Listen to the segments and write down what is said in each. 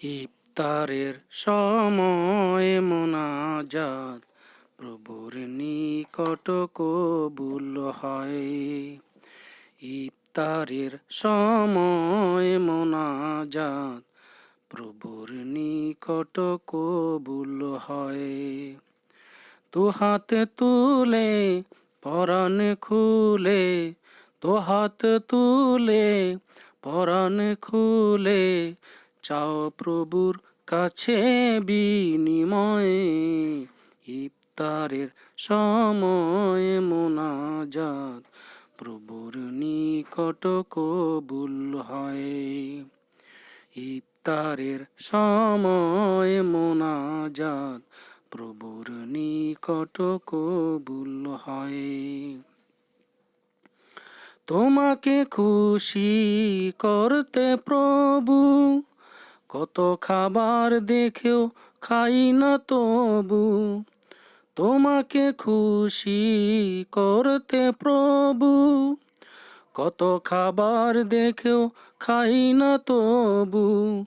ইফতারের সময় মোনাজাত প্রভুর নিকট কবুল হয়। ইফতারের সময় মোনাজাত প্রভুর নিকট কবুল হয়। দুহাত তুলে পরাণ খুলে, দুহাত তুলে পরাণ খুলে, চাও প্রভুর কাছে বিনিময়ে। ইফতারের সময় মোনাজাত প্রভুর নিকট কবুল হয়। ইফতারের সময় মোনাজাত প্রভুর নিকট কবুল হয়। তোমাকে খুশি করতে প্রভু কত খাবার দেখেও খাই না তবু। তোমাকে খুশি করতে প্রভু কত খাবার দেখেও খাই না তবু।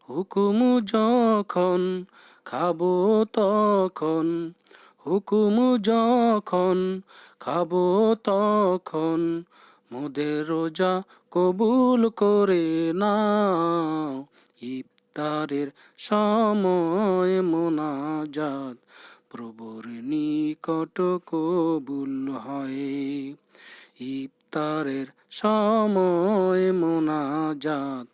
হুকুম যখন খাবো তখন, হুকুম যখন খাবো তখন, মোদের রোজা কবুল করে নাও। ইফতারের সময় মোনাজাত প্রভুর নিকট কবুল হয়। ইফতারের সময় মোনাজাত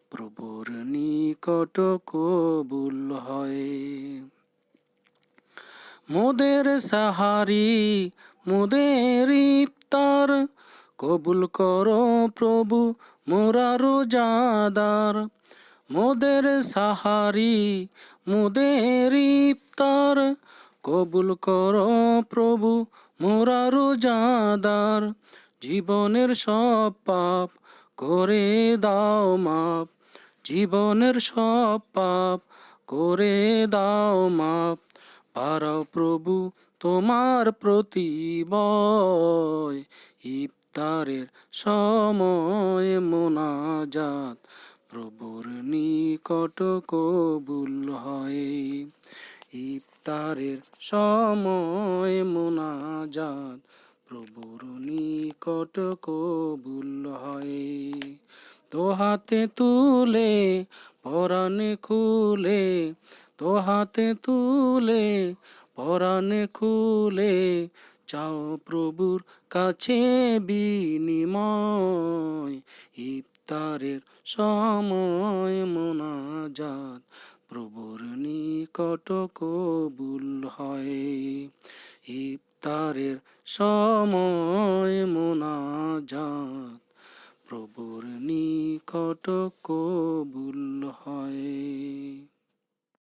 প্রভুর নিকট কবুল হয়। মোদের সাহারি মোদের ইফতার কবুল করো প্রভু মোরা রোজাদার। মোদের সাহারি মোদের ইফতার কবুল করো প্রভু মোরা রোজাদার। জীবনের সব পাপ করে দাও মাপ, জীবনের সব পাপ করে দাও মাপ। পারাও প্রভু তোমার প্রতিবয়। ইফতারের সময় মোনাজাত প্রভুর নিকট কবুল হয়। ইফতারের সময় মোনাজাত প্রভুর নিকট কবুল হয়। দোহাতে তুলে পরাণ খুলে, দোহাতে তুলে পরাণ খুলে, চাও প্রভুর কাছে বিনিময়। ইফতারের সময় মোনাজাত প্রভুর নিকট কবুল হয়। ইফতারের সময় মোনাজাত প্রভুর নিকট কবুল হয়।